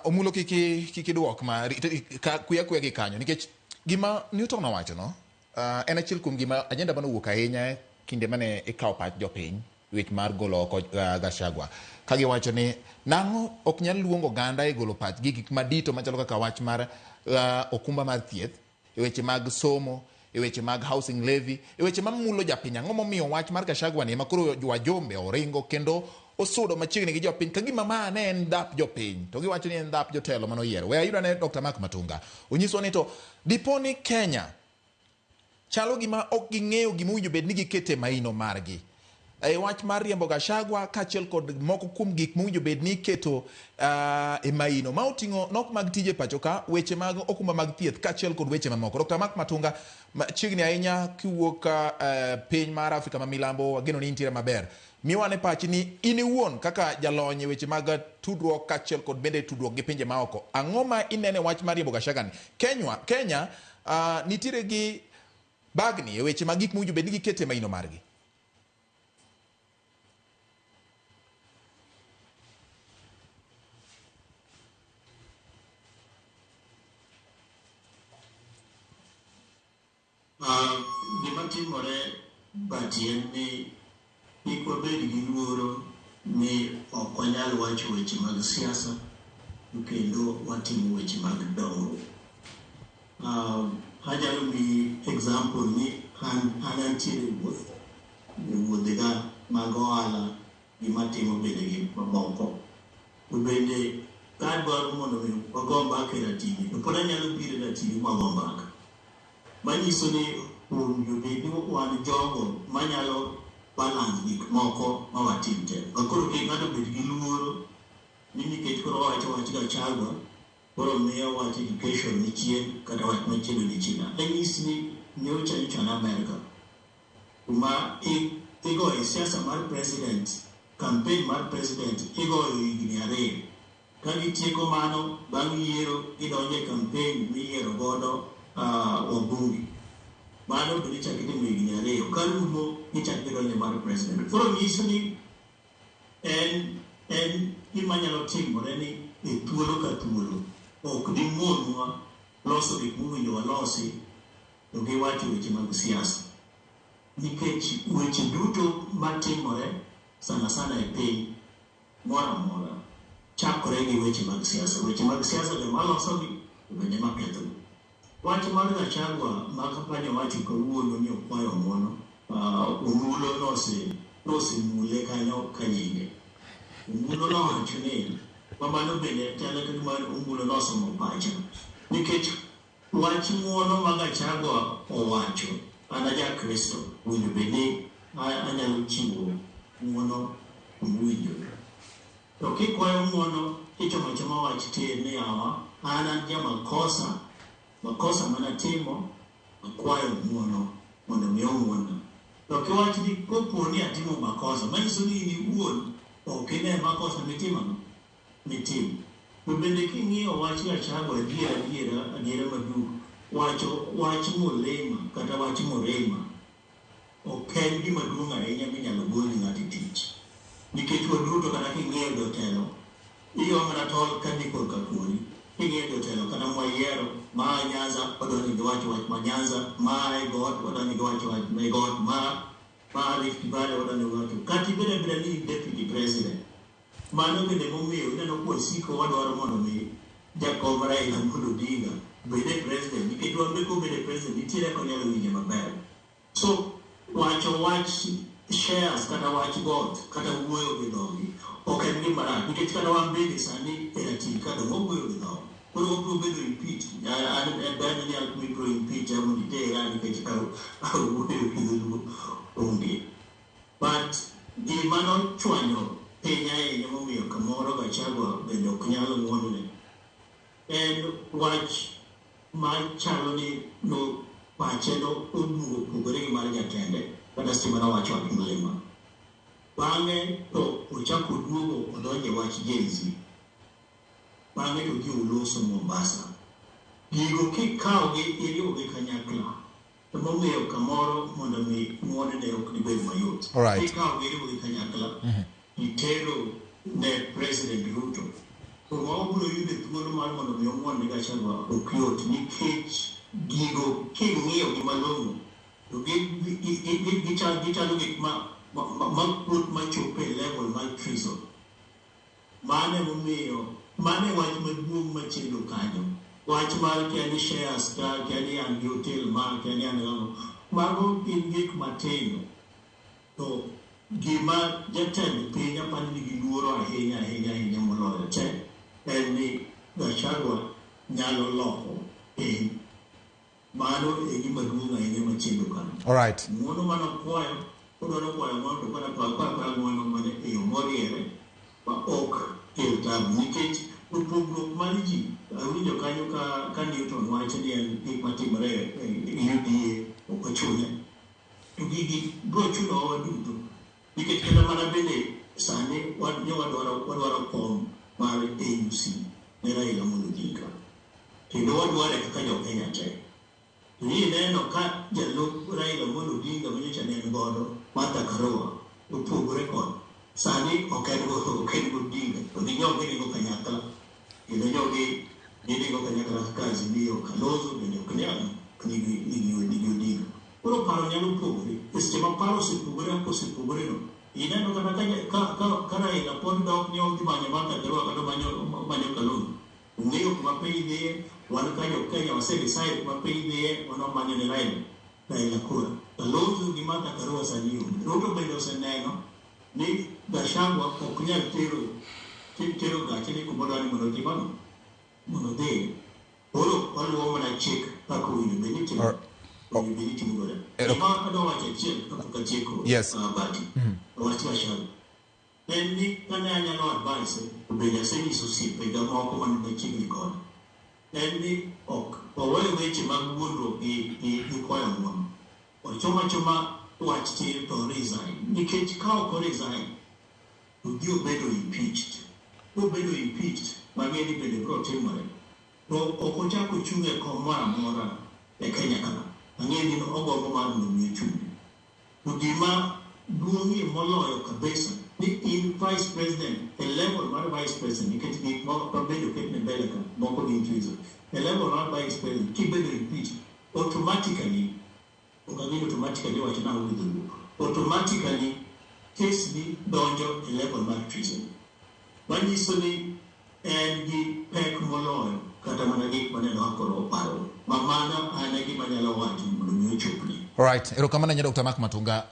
omulo kiki duok ma kuya gi kanyo nikech gima Newton owacho no en achiel kuom gima ajenda mano wuok ahinya kinde mane ikawo pach jopiny wech mar golo oko Gachagua ka giwacho ni nang'o ok nyal luongo oganda e golo pach gik madito machalo kaka wach mar okumba mar thieth e weche mag somo e weche mag housing levy e weche mamulo japiny. Ang'o momiyo wach mar Gachagua ni makoro Wajombe oringo kendo osudo machiegni gi jopiny ka gima ma ne en dap jopiny to giwacho ni en dap jotelo manoyiero. We ayudo ne Dr. Mark Matunga onyiso ni to diponi Kenya chalo gima ok ging'eyo gima owinjo bed ni gikete maino margi e wach mar riembo Gachagua kaachiel kod moko kuom gik mowinjo bed ni iketo e maino ma oting'o nok mag tije pacho ka weche mag okumba mag thieth kaachiel kod weche mamoko. Dr. Mark Matunga chiegni ahinya kiwuok piny mar Afrika ma milambo ageno ni intiere maber miwane pachi ni in iwuon kaka jalony e weche mag tudruok kaachiel kod bende tudruok gi pinje maoko. Ang'o ma inene wach mar riembo Gachagua ni? Kenya nitiere gi bagni e weche mag gik mowinjo bed ni gikete maino margi. Gima timore batien ni kik wabed gi luoro ni ok wanyal wacho weche mag siasa kendo watimo weche mag dongruok. Anyalo mi example ni an antiere wuodhega mag ohala gima timo bende gi mamoko. To bende ka dwaro mondo mi wago mbaka e ratili to pod anyalo biro e ratili mago mbaka. Manyiso ni bende wan jogo manyalo balance gik moko ma watim te. Koro kik ng'ato bed gi luoro ni nikech koro wawacho wach Gachagua koro miyo wach education ni chien kata wach machielo ni chien. Anyisi ni nyocha ni Amerika kuma igoyo siasa mar president, campaign mar president igoyo higni 2. Ka gitieko mano bang' yiero idonjo e campaign miyiero godo wabunge. Mano bende chak itimo higni 2 ka rumo ichak idonjo mar president. Koro nyiso ni en gima nyalo timore ni e thuolo ka thuolo ok dimonwa loso gik mowinjo walosi to giwacho weche mag siasa. Nikech weche duto matimore sana sana e piny moro amora chakore gi weche mag siasa. Weche mag siasa joma losogi bende makethogi. Wach mar Gachagua ma kapanyo wacho kawuono ni okwayo ng'uono omulo nosemule kanyo kanyinge. Omulo nowacho ni mamano bende telo ka gima omulo nosomo pacha nikech wach ng'uono ma Gachagua owacho an aja Kristo winjo bende anyalo chiwo ng'uono kumowinjore. To kikwayo ng'uono ichomo choma wach tir ni yawa an jamakosa manatimo akwayo ng'uono mondo mi ong'uona. To kiwach ni kopo ni atimo makosa manyiso ni in iwuon ok ine makosa mitimo. To bende king'iyo wach Gachagua adiera maduong' wacho wach mulema kata wach murema ok en gima duong' ahinya minyalo gol ng'ato tich. Nikech waduto kata king'iyo jotelo iyo mana tol ka nikol ka kori. King'iyo jotelo kata mwayiero ma Nyanza odonjo gi wach ma Nyanza, ma Egot odonjo gi wach ma Egot, ma Rift Valley odonjo gi wach. Kati bede ni deputy president. Mano bende momiyo ineno kwasiko wadwaro mondo mi Jacob Raila Amolo Odinga bede president nikech wambe ko bede president nitiere konyalo winje maber. So wacho wach shares kata wach got kata wuoyo gi dhogi ok en gima rach nikech kata wan bende sani e ratil kado wawuoyo gi dhogi. Koro wabiro bedo impeach. Ben ni alkumi pro impeach amu nitera nikech wuoyo gi dholuo onge. But gima nochwanyo piny ahinya momiyo kamoro Gachagua bende ok nyalo ng'uonone en wach machalo ni pache opogore gi mar jatende kata Stima nowacho wach mulema. Bang'e to ochako duogo odonjo e wach Gen-Z. Bang'e to ji oloso Mombasa. Gigo kikawogi iriwogi kanyakla emomiyo kamoro mondo mi ng'uonone ok dibed mayot. Kikawogi iriwogi kanyakla itero ne President Ruto to waobiro yudo thuolo mar mondo mi omwon ni Gachagua ok yot nikech gigo king'iyo gi malong'o to gichalo gik makuot machopo e level mar treason. Mane momiyo mane wach maduong' machendo kanyo wach mar kiani shares ka kiani an gi hotel ma kiani an gano mago gin gik matindo to gima jatend piny apani nigi luoro ahinya moloyo te en ni Gachagua nyalo loko piny. Mano e gima duong' ahinya machendo kanyo. All right. Ng'uono manokwayo kodwaro kwayo ng'uono to kada ng'uono mane e yo moriere ma ok kel tabu nikech pogruok mar ji awinjo kanyo ka Newton wacho ni en gik matimore e UDA ok ochune to gigi biro chuno wa duto nikech kata mana bende sani wadwaro kom mar AUC ne Raila Amolo Odinga kendo wadware kaka jo-Kenya te. Ni neno ka jalup Raila Amolo Odinga manyocha ne en godo Martha Karua opogore kod sani ok en Odinga to ginyonge nigo kanyakla kendo jogi nigo kanyakla kaka Azimio Kalonzo bende ok nyal nigi Odinga. Koro paro nyalo pogore seche ma paro osepogore no ineno kata ka Raila pod dok ni odhi manyo Martha Karua kata manyo Kalonzo ung'eyo kuma piny dhiye wan kanyo Kenya wasedecide kuma piny dhiye wanomanyo ne Raila kura. Kalonzo gi Martha Karua sani Ruto bende oseneno ni Gachagua ok nyal tero gache ni kumodwa ni mondo timano mondo dhi koro waluwo mana chik kaka owinjo bed ni timo godo. Gima adwa wacho achiel kapok atieko Bati wach Gachagua en ni kane anyalo advice bende asenyiso osiepega moko man machiegni kode en ni ok oweyo weche mag wuondruok gi kwayo ng'uono ochoma wach tir to resign nikech ka ok resign to biro bedo impeached mang'eni bende biro timore to ok ochako chung' e kom moro amora e Kenya ka ang'eni ogombo mar mondo mi ochung'. To gima duong'ie moloyo kabisa ni in vice president e level mar vice president nikech gik moko bedo ketne mbele ka moko gin treason e level mar vice president kibedo impeached automatically wacho na automatically case ni donjo e level mar treason manyiso ni en gi pek moloyo kata mana gik maneno akoro paro ma mano an e gima nyalo wacho mondo mi ochopni. All right, erokamano Dr. Mark Matunga.